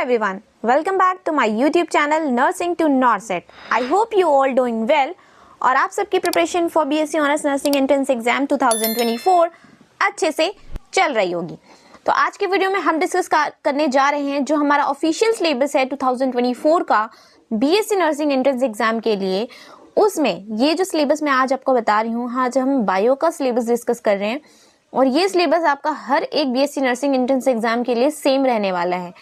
everyone, welcome back to my YouTube channel Nursing to Norset. I hope you all doing well और आप सबकी preparation for BSc honours nursing entrance exam 2024 अच्छे से चल रही होगी। तो आज के वीडियो में हम डिस्कस करने जा रहे हैं जो हमारा ऑफिशियल सिलेबस है 2024 का बीएससी नर्सिंग एंट्रेंस एग्जाम के लिए। उसमें ये जो सिलेबस मैं आज आपको बता रही हूँ, आज हम बायो का सिलेबस डिस्कस कर रहे हैं और ये सिलेबस आपका हर एक बीएससी नर्सिंग एंट्रेंस एग्जाम के लिए सेम रहने वाला है,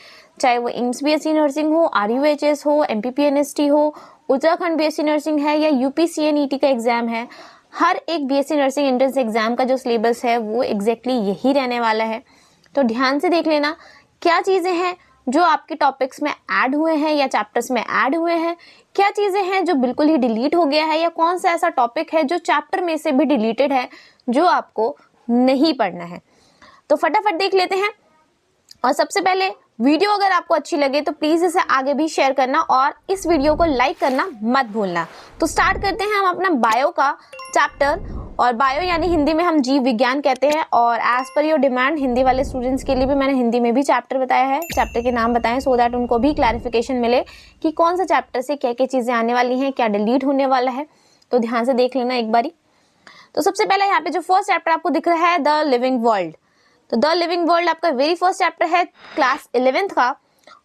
चाहे वो एम्स बीएससी नर्सिंग हो, आरयूएचएस हो, एमपीपीएनएसटी हो, उत्तराखंड बीएससी नर्सिंग है या यूपीसीएनईटी का एग्जाम है। हर एक बीएससी नर्सिंग एंट्रेंस एग्जाम का जो सिलेबस है वो एग्जैक्टली यही रहने वाला है। तो ध्यान से देख लेना क्या चीजें हैं जो आपके टॉपिक्स में ऐड हुए हैं या चैप्टर्स में ऐड हुए हैं, क्या चीजें हैं जो बिल्कुल ही डिलीट हो गया है या कौन सा ऐसा टॉपिक है जो चैप्टर में से भी डिलीटेड है जो आपको नहीं पढ़ना है। तो फटाफट देख लेते हैं। और सबसे पहले वीडियो अगर आपको अच्छी लगे तो प्लीज इसे आगे भी शेयर करना और इस वीडियो को लाइक करना मत भूलना। तो स्टार्ट करते हैं हम अपना बायो का चैप्टर। और बायो यानी हिंदी में हम जीव विज्ञान कहते हैं और as per your demand Hindi वाले स्टूडेंट्स के लिए भी मैंने हिंदी में भी चैप्टर बताया है, चैप्टर के नाम बताएं सो दैट उनको भी क्लैरिफिकेशन मिले कि कौन सा चैप्टर से क्या क्या चीजें आने वाली हैं, क्या डिलीट होने वाला है। तो ध्यान से देख लेना एक बारी। तो सबसे पहले यहाँ पे जो फर्स्ट चैप्टर आपको दिख रहा है द लिविंग वर्ल्ड। तो द लिविंग वर्ल्ड आपका वेरी फर्स्ट चैप्टर है क्लास 11th का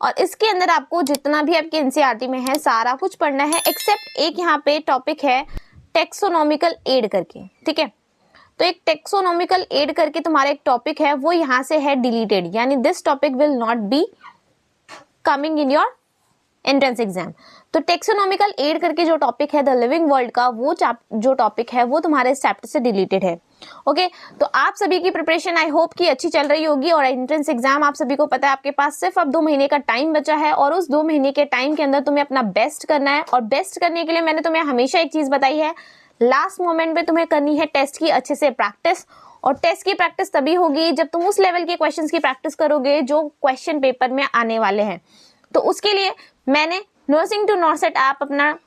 और इसके अंदर आपको जितना भी आपके एनसीईआरटी में है सारा कुछ पढ़ना है एक्सेप्ट एक यहाँ पे टॉपिक है टेक्सोनॉमिकल एड करके, ठीक है। तो एक टेक्सोनॉमिकल एड करके तुम्हारा एक टॉपिक है वो यहाँ से है डिलीटेड, यानी this topic will not be coming in your entrance exam. तो टेक्सोनॉमिकल एड करके जो टॉपिक है द लिविंग वर्ल्ड का वो जो टॉपिक है वो तुम्हारे इस चैप्टर से डिलीटेड है। ओके तो आप सभी की प्रिपरेशन आई होप कि अच्छी चल रही होगी और एंट्रेंस एग्जाम आप सभी को पता है आपके पास सिर्फ अब 2 महीने का टाइम बचा है और उस 2 महीने के टाइम के अंदर तुम्हें अपना बेस्ट करना है। और बेस्ट करने के लिए मैंने तुम्हें हमेशा एक चीज बताई है, लास्ट मोमेंट में तुम्हें करनी है टेस्ट की अच्छे से प्रैक्टिस। और टेस्ट की प्रैक्टिस तभी होगी जब तुम उस लेवल के क्वेश्चन की प्रैक्टिस करोगे जो क्वेश्चन पेपर में आने वाले हैं। तो उसके लिए मैंने नर्सिंग टू नॉर्सेट ऐप अपना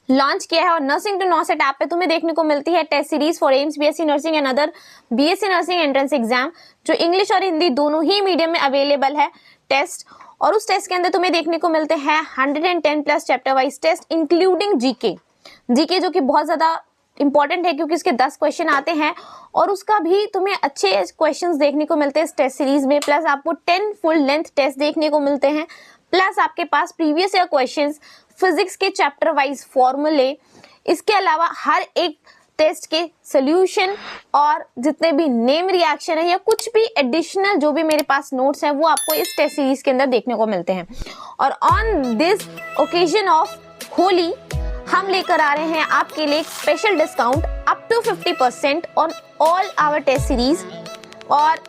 लॉन्च किया है और नर्सिंग टू नॉर्सेट ऐप पे तुम्हें देखने को मिलती है test series for AIIMS BSc nursing and other BSc nursing entrance exam, जो इंग्लिश और हिंदी दोनों ही मीडियम में अवेलेबल है टेस्ट। और उस टेस्ट के अंदर तुम्हें देखने को मिलते हैं 110 plus chapter wise test including GK जो कि बहुत ज्यादा इंपॉर्टेंट है क्योंकि इसके 10 क्वेश्चन आते हैं और उसका भी तुम्हें अच्छे क्वेश्चंस देखने को मिलते हैं इस टेस्ट सीरीज में। प्लस आपको 10 फुल लेंथ टेस्ट देखने को मिलते हैं, प्लस आपके पास प्रीवियस ईयर क्वेश्चंस, फिजिक्स के चैप्टर वाइज फॉर्मूले, इसके अलावा हर एक टेस्ट के सॉल्यूशन और जितने भी नेम रिएक्शन है या कुछ भी एडिशनल जो भी मेरे पास नोट्स हैं वो आपको इस टेस्ट सीरीज के अंदर देखने को मिलते हैं। और on this occasion of Holi हम लेकर आ रहे हैं आपके लिए special discount up to 50% on all our test series. और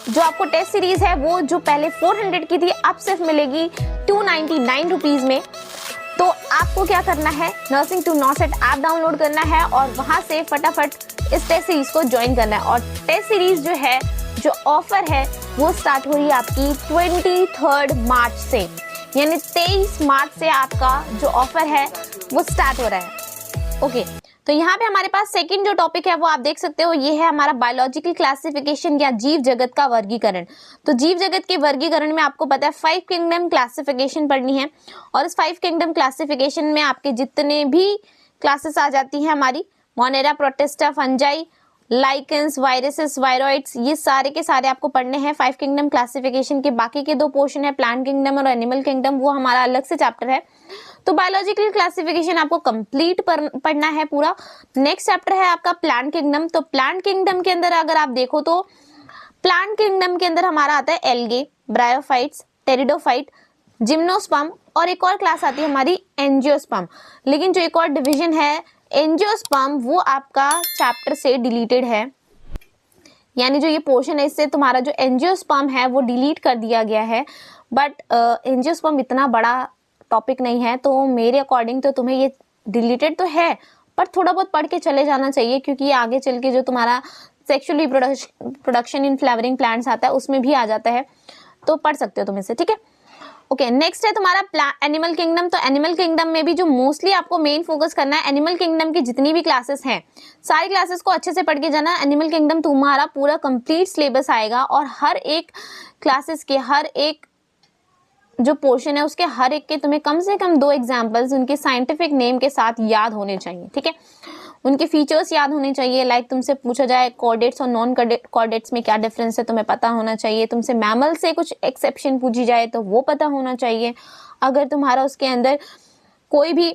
जो आपको टेस्ट सीरीज है वो जो पहले 400 की थी अब सिर्फ मिलेगी 299 रुपीज में। तो आपको क्या करना है, nursing to NORCET app download करना है और वहां से फटाफट इस टेस्ट सीरीज को ज्वाइन करना है। और टेस्ट सीरीज जो है, जो ऑफर है वो स्टार्ट हो रही है आपकी 23 मार्च से, यानी 23 मार्च से आपका जो ऑफर है वो स्टार्ट हो रहा है। ओके तो यहाँ पे हमारे पास सेकंड जो टॉपिक है वो आप देख सकते हो, ये है हमारा बायोलॉजिकल क्लासिफिकेशन या जीव जगत का वर्गीकरण। तो जीव जगत के वर्गीकरण में आपको पता है 5 किंगडम क्लासिफिकेशन पढ़नी है और इस 5 किंगडम क्लासिफिकेशन में आपके जितने भी क्लासेस आ जाती हैं हमारी Monera, protista, fungi, lichens, viruses, viroids, ये सारे के सारे आपको पढ़ने हैं 5 किंगडम क्लासिफिकेशन के। बाकी के 2 पोर्शन है प्लांट किंगडम और एनिमल किंगडम, वो हमारा अलग से चैप्टर है। तो बायोलॉजिकल क्लासिफिकेशन आपको कंप्लीट पढ़ना है पूरा। नेक्स्ट चैप्टर है आपका प्लांट किंगडम। तो प्लांट किंगडम के अंदर अगर आप देखो तो प्लांट किंगडम के अंदर हमारा आता है एल्गे, ब्रायोफाइट्स, टेरिडोफाइट, जिम्नोस्पर्म और एक और क्लास आती है हमारी एंजियोस्पर्म। लेकिन जो एक और डिवीजन है एंजियोस्पर्म वो आपका चैप्टर से डिलीटेड है, यानी जो ये पोर्शन है इससे तुम्हारा जो एंजियोस्पर्म है वो डिलीट कर दिया गया है। बट एंजियोस्पर्म इतना बड़ा टॉपिक नहीं है तो मेरे अकॉर्डिंग तो तुम्हें ये डिलीटेड तो है पर थोड़ा बहुत पढ़ के चले जाना चाहिए क्योंकि आगे चल के जो तुम्हारा sexual reproduction in flowering plants आता है उसमें भी आ जाता है, तो पढ़ सकते हो तुम इसे, ठीक है। ओके नेक्स्ट है तुम्हारा एनिमल किंगडम। तो एनिमल किंगडम में भी जो मोस्टली आपको मेन फोकस करना है, एनिमल किंगडम की जितनी भी क्लासेस हैं सारी क्लासेस को अच्छे से पढ़ के जाना। एनिमल किंगडम तुम्हारा पूरा कंप्लीट सिलेबस आएगा और हर एक क्लासेस के हर एक जो पोर्शन है उसके हर एक के तुम्हें कम से कम 2 एग्जाम्पल्स उनके साइंटिफिक नेम के साथ याद होने चाहिए, ठीक है। उनके फीचर्स याद होने चाहिए, लाइक तुमसे पूछा जाए कॉर्डेट्स और नॉन कॉर्डेट्स में क्या डिफरेंस है तुम्हें पता होना चाहिए। तुमसे मैमल से कुछ एक्सेप्शन पूछी जाए तो वो पता होना चाहिए। अगर तुम्हारा उसके अंदर कोई भी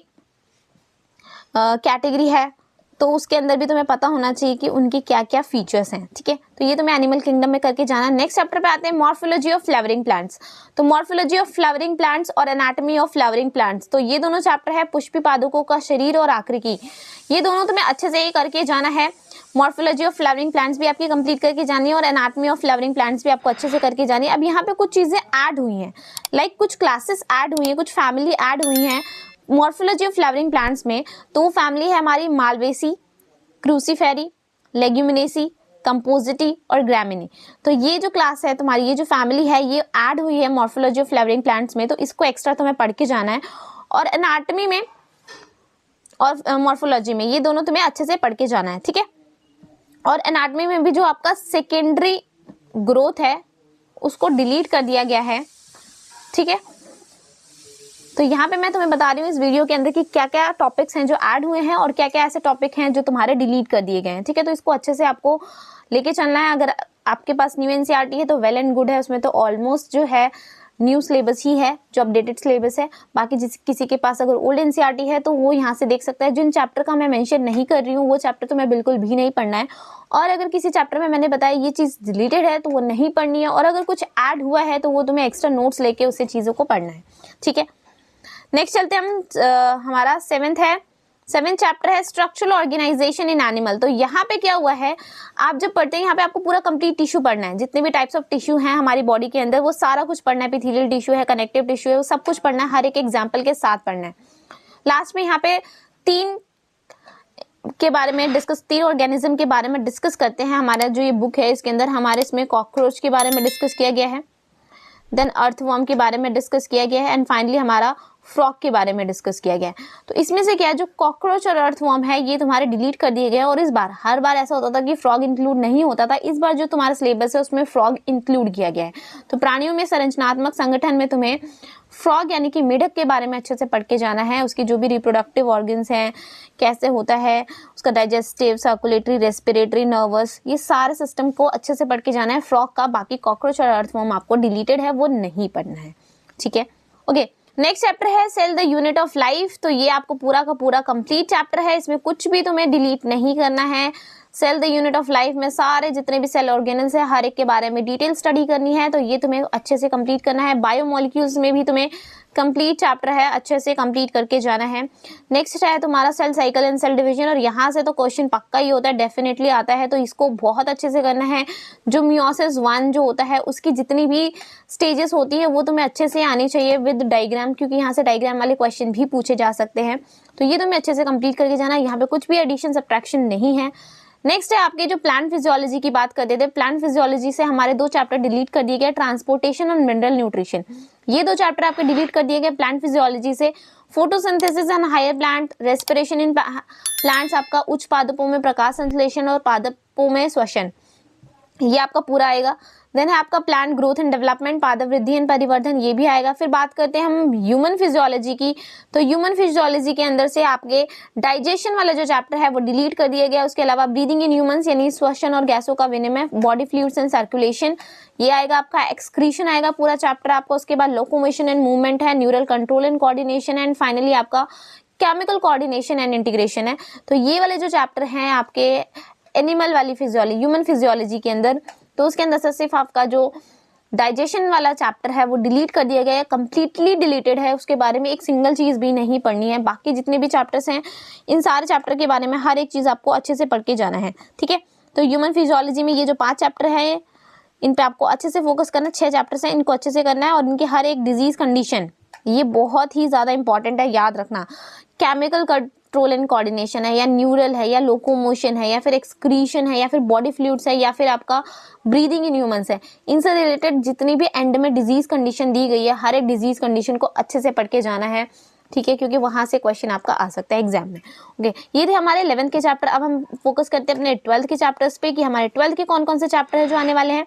कैटेगरी है तो उसके अंदर भी तुम्हें पता होना चाहिए कि उनकी क्या क्या फीचर्स हैं, ठीक है। तो ये तुम्हें एनिमल किंगडम में करके जाना। नेक्स्ट चैप्टर पे आते हैं मॉर्फोलॉजी ऑफ फ्लावरिंग प्लांट्स। तो मॉर्फोलॉजी ऑफ फ्लावरिंग प्लांट्स और एनाटॉमी ऑफ फ्लावरिंग प्लांट्स, तो ये दोनों चैप्टर है पुष्पी पादुकों का शरीर और आकृति। ये दोनों तुम्हें अच्छे से करके जाना है। मॉर्फोलॉजी ऑफ फ्लावरिंग प्लांट्स भी आपकी कंप्लीट करके जानी है और एनाटॉमी ऑफ फ्लावरिंग प्लांट्स भी आपको अच्छे से करके जानी है। अब यहाँ पे कुछ चीजें ऐड हुई हैं, लाइक कुछ क्लासेस ऐड हुई हैं, कुछ फैमिली ऐड हुई हैं मॉर्फोलॉजी ऑफ फ्लावरिंग प्लांट्स में। तो वो फैमिली है हमारी मालवेसी, क्रूसीफेरी, लेग्यूमिनेसी, कंपोजिटी और ग्रामिनी। तो ये जो क्लास है तुम्हारी, ये जो फैमिली है, ये ऐड हुई है मॉर्फोलॉजी ऑफ फ्लावरिंग प्लांट्स में, तो इसको एक्स्ट्रा तुम्हें पढ़ के जाना है। और एनाटॉमी में और मॉर्फोलॉजी में ये दोनों तुम्हें अच्छे से पढ़ के जाना है, ठीक है। और एनाटॉमी में भी जो आपका सेकेंडरी ग्रोथ है उसको डिलीट कर दिया गया है, ठीक है। तो यहाँ पे मैं तुम्हें बता रही हूँ इस वीडियो के अंदर कि क्या क्या टॉपिक्स हैं जो ऐड हुए हैं और क्या क्या ऐसे टॉपिक हैं जो तुम्हारे डिलीट कर दिए गए हैं, ठीक है। तो इसको अच्छे से आपको लेके चलना है। अगर आपके पास न्यू एनसीईआरटी है तो वेल एंड गुड है, उसमें तो ऑलमोस्ट जो है न्यू सिलेबस ही है जो अपडेटेड सिलेबस है। बाकी किसी के पास अगर ओल्ड एनसीईआरटी है तो वो यहाँ से देख सकता है। जिन चैप्टर का मैं मेंशन नहीं कर रही हूँ वो चैप्टर तो मैं बिल्कुल भी नहीं पढ़ना है, और अगर किसी चैप्टर में मैंने बताया ये चीज़ डिलीटेड है तो वो नहीं पढ़नी है, और अगर कुछ ऐड हुआ है तो वो तुम्हें एक्स्ट्रा नोट्स लेके उसे चीज़ों को पढ़ना है, ठीक है। नेक्स्ट चलते हम हमारा सेवेंथ चैप्टर है स्ट्रक्चरल ऑर्गेनाइजेशन इन एनिमल। तो यहाँ पे क्या हुआ है, आप जब पढ़ते हैं यहाँ पे आपको पूरा कंप्लीट टिश्यू पढ़ना है। जितने भी टाइप्स ऑफ टिश्यू हैं हमारी बॉडी के अंदर वो सारा कुछ पढ़ना है। एपिथेलियल टिश्यू है, कनेक्टिव टिश्यू है, वो सब कुछ पढ़ना है, हर एक एग्जाम्पल के साथ पढ़ना है। लास्ट में यहाँ पे 3 के बारे में डिस्कस, 3 ऑर्गेनिज्म के बारे में डिस्कस करते हैं। हमारा जो ये बुक है इसके अंदर हमारे इसमें कॉकरोच के बारे में डिस्कस किया गया है, देन अर्थवर्म के बारे में डिस्कस किया गया है, एंड फाइनली हमारा फ्रॉग के बारे में डिस्कस किया गया है। तो इसमें से क्या है, जो कॉकरोच और अर्थवर्म है ये तुम्हारे डिलीट कर दिए गए। और इस बार हर बार ऐसा होता था कि फ्रॉग इंक्लूड नहीं होता था, इस बार जो तुम्हारा सिलेबस है उसमें फ्रॉग इंक्लूड किया गया है। तो प्राणियों में संरचनात्मक संगठन में तुम्हें फ्रॉग यानी कि मेढक के बारे में अच्छे से पढ़ के जाना है। उसकी जो भी रिप्रोडक्टिव ऑर्गन्स हैं, कैसे होता है उसका डाइजेस्टिव, सर्कुलेटरी, रेस्पिरेटरी, नर्वस, ये सारे सिस्टम को अच्छे से पढ़ के जाना है फ्रॉग का। बाकी कॉकरोच और अर्थवर्म आपको डिलीटेड है, वो नहीं पढ़ना है, ठीक है। ओके, नेक्स्ट चैप्टर है cell the unit of life. तो ये आपको पूरा का पूरा कंप्लीट चैप्टर है, इसमें कुछ भी तुम्हें डिलीट नहीं करना है। Cell the unit of life में सारे जितने भी सेल ऑर्गेनल्स है हर एक के बारे में डिटेल स्टडी करनी है, तो ये तुम्हें अच्छे से कंप्लीट करना है। बायोमोलिक्यूल्स में भी तुम्हें कंप्लीट चैप्टर है, अच्छे से कंप्लीट करके जाना है। नेक्स्ट है तुम्हारा cell cycle and cell division, और यहाँ से तो क्वेश्चन पक्का ही होता है, डेफिनेटली आता है, तो इसको बहुत अच्छे से करना है। जो मियोसिस 1 जो होता है उसकी जितनी भी स्टेजेस होती है वो तुम्हें अच्छे से आनी चाहिए विद डायग्राम, क्योंकि यहाँ से डायग्राम वाले क्वेश्चन भी पूछे जा सकते हैं। तो ये तुम्हें अच्छे से कंप्लीट करके जाना है, यहाँ पे कुछ भी एडिशन सब्ट्रैक्शन नहीं है। नेक्स्ट है आपके जो प्लांट फिजियोलॉजी की बात करते थे, प्लांट फिजियोलॉजी से हमारे 2 चैप्टर डिलीट कर दिए गए, ट्रांसपोर्टेशन और मिनरल न्यूट्रिशन। ये 2 चैप्टर आपके डिलीट कर दिए गए प्लांट फिजियोलॉजी से। Photosynthesis and higher plant, respiration in plants आपका उच्च पादपों में प्रकाश संश्लेषण और पादपों में श्वसन, ये आपका पूरा आएगा। देन है आपका प्लांट ग्रोथ एंड डेवलपमेंट, पादप वृद्धि एंड परिवर्धन, ये भी आएगा। फिर बात करते हैं हम ह्यूमन फिजियोलॉजी की, तो ह्यूमन फिजियोलॉजी के अंदर से आपके डाइजेशन वाला जो चैप्टर है वो डिलीट कर दिया गया। उसके अलावा ब्रीदिंग इन ह्यूमंस यानी श्वसन और गैसों का विनिमय, बॉडी फ्लूइड्स एंड सर्कुलेशन, ये आएगा आपका। एक्सक्रीशन आएगा पूरा चैप्टर आपका। उसके बाद लोकोमोशन एंड मूवमेंट है, neural control and coordination, and finally आपका केमिकल कोऑर्डिनेशन एंड इंटीग्रेशन है। तो ये वाले जो चैप्टर हैं आपके एनिमल वाली फिजियोलॉजी, ह्यूमन फिजियोलॉजी के अंदर, तो उसके अंदर से सिर्फ आपका जो डाइजेशन वाला चैप्टर है वो डिलीट कर दिया गया है, कंप्लीटली डिलीटेड है, उसके बारे में एक सिंगल चीज भी नहीं पढ़नी है। बाकी जितने भी चैप्टर्स हैं इन सारे चैप्टर के बारे में हर एक चीज आपको अच्छे से पढ़ के जाना है, ठीक है। तो ह्यूमन फिजियोलॉजी में ये जो 5 चैप्टर है इन पे आपको अच्छे से फोकस करना है। 6 चैप्टर्स हैं, इनको अच्छे से करना है, और इनके हर एक डिजीज कंडीशन ये बहुत ही ज्यादा इंपॉर्टेंट है, याद रखना। केमिकल कंट्रोल एंड कोऑर्डिनेशन है, या न्यूरल है, या लोकोमोशन है, या फिर एक्सक्रीशन है, या फिर बॉडी फ्लूइड्स है, या फिर आपका ब्रीदिंग इन ह्यूमंस है, इनसे रिलेटेड जितनी भी एंड में डिजीज कंडीशन दी गई है हर एक डिजीज कंडीशन को अच्छे से पढ़ के जाना है, ठीक है, क्योंकि वहां से क्वेश्चन आपका आ सकता है एग्जाम में। ओके, ये थे हमारे 11th के चैप्टर। अब हम फोकस करते हैं अपने 12th के चैप्टर्स पे कि हमारे 12th के कौन कौन से चैप्टर है जो आने वाले हैं।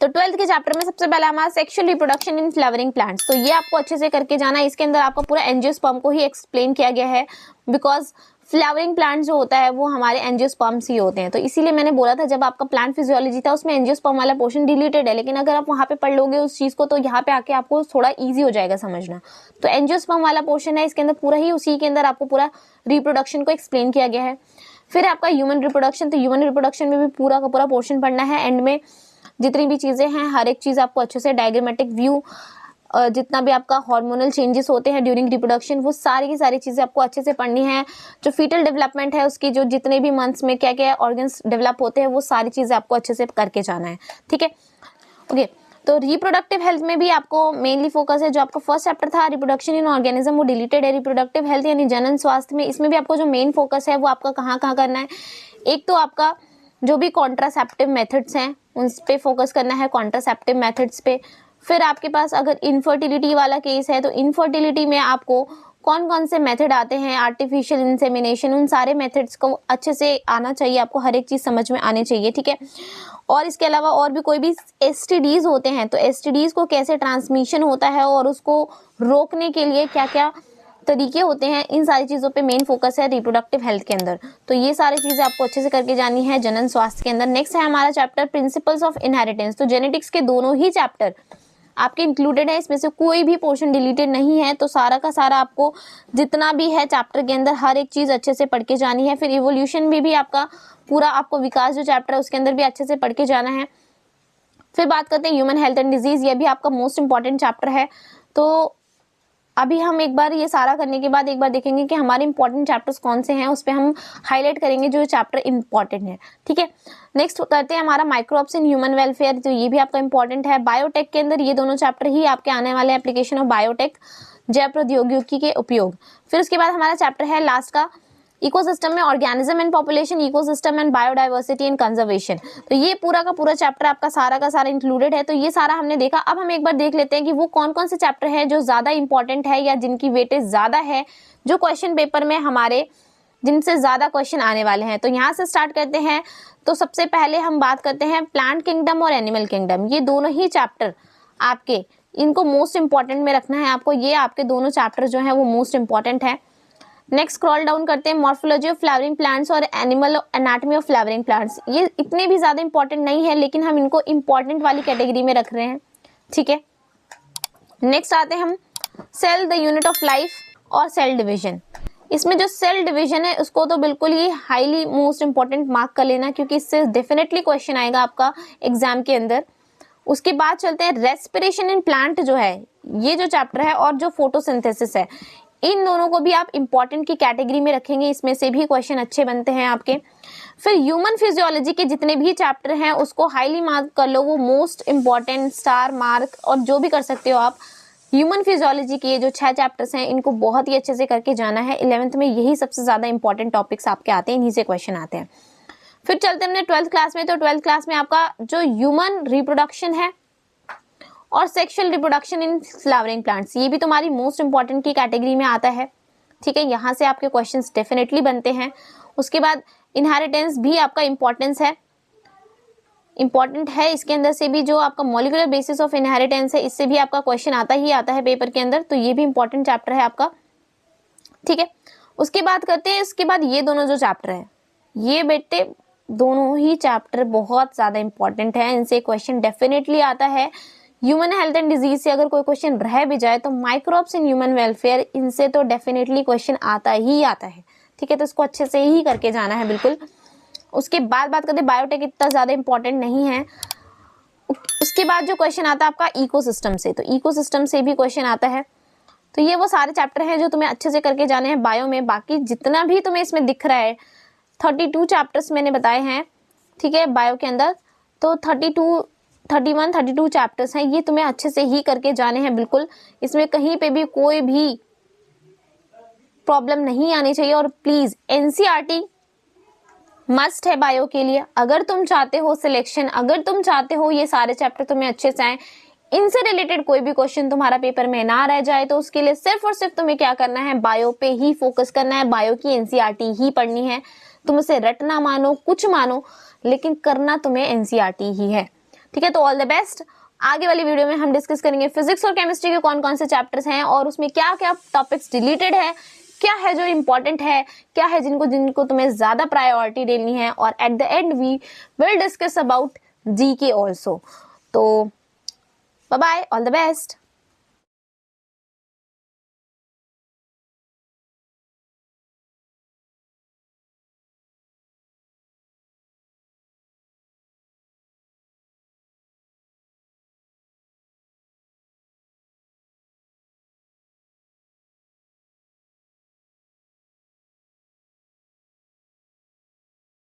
तो 12th के चैप्टर में सबसे पहला हमारा sexual reproduction in flowering plants, तो ये आपको अच्छे से करके जाना है। इसके अंदर आपको पूरा एंजियोस्पर्म को ही एक्सप्लेन किया गया है, बिकॉज फ्लावरिंग प्लांट जो होता है वो हमारे एंजियोस्पर्म्स ही होते हैं। तो इसीलिए मैंने बोला था जब आपका प्लांट फिजियोलॉजी था उसमें एंजियोस्पर्म वाला पोर्शन डिलीटेड है, लेकिन अगर आप वहाँ पे पढ़ लोगे उस चीज को तो यहाँ पे आके आपको थोड़ा ईजी हो जाएगा समझना। तो एंजियोस्पर्म वाला पोर्शन है, इसके अंदर पूरा ही उसी के अंदर आपको पूरा रिप्रोडक्शन को एक्सप्लेन किया गया है। फिर आपका ह्यूमन रिप्रोडक्शन, तो ह्यूमन रिप्रोडक्शन में भी पूरा का पूरा पोर्शन पढ़ना है। एंड में जितनी भी चीजें हैं हर एक चीज आपको अच्छे से डायग्रामेटिक व्यू, जितना भी आपका हार्मोनल चेंजेस होते हैं ड्यूरिंग रिप्रोडक्शन वो सारी की सारी चीजें आपको अच्छे से पढ़नी है। जो फीटल डेवलपमेंट है उसकी जो जितने भी मंथ्स में क्या क्या ऑर्गन्स डेवलप होते हैं वो सारी चीजें आपको अच्छे से करके जाना है, ठीक है। ओके, तो रिप्रोडक्टिव हेल्थ में भी आपको मेनली फोकस है। जो आपका फर्स्ट चैप्टर था रिप्रोडक्शन इन ऑर्गेनिज्म वो डिलीटेड है। रिप्रोडक्टिव हेल्थ यानी जनन स्वास्थ्य में इसमें भी आपको जो मेन फोकस है वो आपका कहाँ कहाँ करना है। एक तो आपका जो भी कॉन्ट्रासेप्टिव मेथड्स हैं उन पे फोकस करना है, कॉन्ट्रासेप्टिव मेथड्स पे। फिर आपके पास अगर इनफर्टिलिटी वाला केस है तो इनफर्टिलिटी में आपको कौन कौन से मेथड आते हैं, आर्टिफिशियल इंसेमिनेशन, उन सारे मेथड्स को अच्छे से आना चाहिए आपको, हर एक चीज समझ में आनी चाहिए, ठीक है। और इसके अलावा और भी कोई भी एसटीडीज होते हैं तो एसटीडीज को कैसे ट्रांसमिशन होता है और उसको रोकने के लिए क्या क्या तरीके होते हैं, इन सारी चीजों पे मेन फोकस है रिप्रोडक्टिव हेल्थ के अंदर। तो ये सारी चीजें आपको अच्छे से करके जानी है जनन स्वास्थ्य के अंदर। नेक्स्ट है हमारा चैप्टर प्रिंसिपल्स ऑफ इनहेरिटेंस, तो जेनेटिक्स के दोनों ही चैप्टर आपके इंक्लूडेड है, इसमें से कोई भी पोर्शन डिलीटेड नहीं है। तो सारा का सारा आपको जितना भी है चैप्टर के अंदर हर एक चीज अच्छे से पढ़ के जानी है। फिर इवोल्यूशन में भी आपका पूरा आपको विकास जो चैप्टर है उसके अंदर भी अच्छे से पढ़ के जाना है। फिर बात करते हैं ह्यूमन हेल्थ एंड डिजीज, ये भी आपका मोस्ट इंपॉर्टेंट चैप्टर है। तो अभी हम एक बार ये सारा करने के बाद एक बार देखेंगे कि हमारे इंपॉर्टेंट चैप्टर्स कौन से हैं, उस पर हम हाईलाइट करेंगे जो चैप्टर इंपॉर्टेंट है, ठीक है। नेक्स्ट करते हैं हमारा माइक्रोब्स इन ह्यूमन वेलफेयर, तो ये भी आपका इंपॉर्टेंट है। बायोटेक के अंदर ये दोनों चैप्टर ही आपके आने वाले एप्लीकेशन ऑफ बायोटेक, जैव प्रौद्योगिकी के उपयोग। फिर उसके बाद हमारा चैप्टर है लास्ट का इकोसिस्टम में organism and population, ecosystem and biodiversity and conservation. तो ये पूरा का पूरा चैप्टर आपका सारा का सारा इंक्लूडेड है। तो ये सारा हमने देखा। अब हम एक बार देख लेते हैं कि वो कौन कौन से चैप्टर हैं जो ज्यादा इंपॉर्टेंट है या जिनकी वेटेज ज्यादा है, जो क्वेश्चन पेपर में हमारे जिनसे ज्यादा क्वेश्चन आने वाले हैं। तो यहाँ से स्टार्ट करते हैं। तो सबसे पहले हम बात करते हैं प्लांट किंगडम और एनिमल किंगडम, ये दोनों ही चैप्टर आपके, इनको मोस्ट इंपॉर्टेंट में रखना है आपको। ये आपके दोनों चैप्टर जो है वो मोस्ट इंपॉर्टेंट है। नेक्स्ट स्क्रॉल डाउन करते हैं मॉर्फोलॉजी ऑफ फ्लावरिंग प्लांट्स और animal anatomy of flowering plants. ये इतने भी ज्यादा इंपॉर्टेंट नहीं है लेकिन हम इनको इंपॉर्टेंट वाली कैटेगरी में रख रहे हैं, ठीक है। नेक्स्ट आते हैं हम cell the unit of life और सेल डिवीजन। इसमें जो सेल डिवीजन है उसको तो बिल्कुल ही हाईली मोस्ट इंपॉर्टेंट मार्क कर लेना, क्योंकि इससे डेफिनेटली क्वेश्चन आएगा आपका एग्जाम के अंदर। उसके बाद चलते हैं रेस्पिरेशन इन प्लांट जो है, ये जो चैप्टर है, और जो फोटोसिंथेसिस है, इन दोनों को भी आप इंपॉर्टेंट की कैटेगरी में रखेंगे, इसमें से भी क्वेश्चन अच्छे बनते हैं आपके। फिर ह्यूमन फिजियोलॉजी के जितने भी चैप्टर हैं उसको हाईली मार्क कर लो, वो मोस्ट इंपॉर्टेंट स्टार मार्क और जो भी कर सकते हो आप। ह्यूमन फिजियोलॉजी के ये जो 6 चैप्टर्स हैं इनको बहुत ही अच्छे से करके जाना है। 11th में यही सबसे ज्यादा इंपॉर्टेंट टॉपिक्स आपके आते हैं, इन्हीं से क्वेश्चन आते हैं। फिर चलते हैं अपने 12th क्लास में। तो 12th क्लास में आपका जो ह्यूमन रिप्रोडक्शन है और sexual reproduction in flowering plants, ये भी तुम्हारी मोस्ट इंपॉर्टेंट की कैटेगरी में आता है, ठीक है। यहाँ से आपके क्वेश्चंस डेफिनेटली बनते हैं। उसके बाद इनहेरिटेंस भी आपका इंपॉर्टेंट है, इसके अंदर से भी जो आपका मॉलिक्यूलर बेसिस ऑफ इनहेरिटेंस है इससे भी आपका क्वेश्चन आता ही आता है पेपर के अंदर। तो ये भी इंपॉर्टेंट चैप्टर है आपका, ठीक है। उसके बाद करते हैं, इसके बाद ये दोनों जो चैप्टर है, ये बेटे दोनों ही चैप्टर बहुत ज्यादा इंपॉर्टेंट है, इनसे क्वेश्चन डेफिनेटली आता है। ह्यूमन हेल्थ एंड डिजीज से अगर कोई क्वेश्चन रह भी जाए तो माइक्रोब्स इन ह्यूमन वेलफेयर, इनसे तो डेफिनेटली क्वेश्चन आता ही आता है, ठीक है। तो इसको अच्छे से ही करके जाना है बिल्कुल। उसके बाद बात करते हैं बायोटेक, इतना ज्यादा इंपॉर्टेंट नहीं है। उसके बाद जो क्वेश्चन आता है आपका इकोसिस्टम से, तो इकोसिस्टम से भी क्वेश्चन आता है। तो ये वो सारे चैप्टर हैं जो तुम्हें अच्छे से करके जाने हैं बायो में। बाकी जितना भी तुम्हें इसमें दिख रहा है 32 चैप्टर्स मैंने बताए हैं, ठीक है, बायो के अंदर। तो 32 चैप्टर्स हैं, ये तुम्हें अच्छे से ही करके जाने हैं बिल्कुल। इसमें कहीं पे भी कोई भी प्रॉब्लम नहीं आनी चाहिए। और प्लीज एनसीईआरटी मस्ट है बायो के लिए। अगर तुम चाहते हो सिलेक्शन, अगर तुम चाहते हो ये सारे चैप्टर तुम्हें अच्छे से आए, इनसे रिलेटेड कोई भी क्वेश्चन तुम्हारा पेपर में ना रह जाए, तो उसके लिए सिर्फ और सिर्फ तुम्हें क्या करना है, बायो पे ही फोकस करना है, बायो की एनसीईआरटी ही पढ़नी है। तुम उसे रटना मानो कुछ मानो, लेकिन करना तुम्हें एनसीईआरटी ही है, ठीक है, तो ऑल द बेस्ट। आगे वाली वीडियो में हम डिस्कस करेंगे फिजिक्स और केमिस्ट्री के कौन कौन से चैप्टर्स हैं और उसमें क्या क्या टॉपिक्स डिलीटेड है, क्या है जो इम्पोर्टेंट है, क्या है जिनको तुम्हें ज्यादा प्रायोरिटी देनी है, और at the end we will discuss about GK also. तो bye bye, all the best.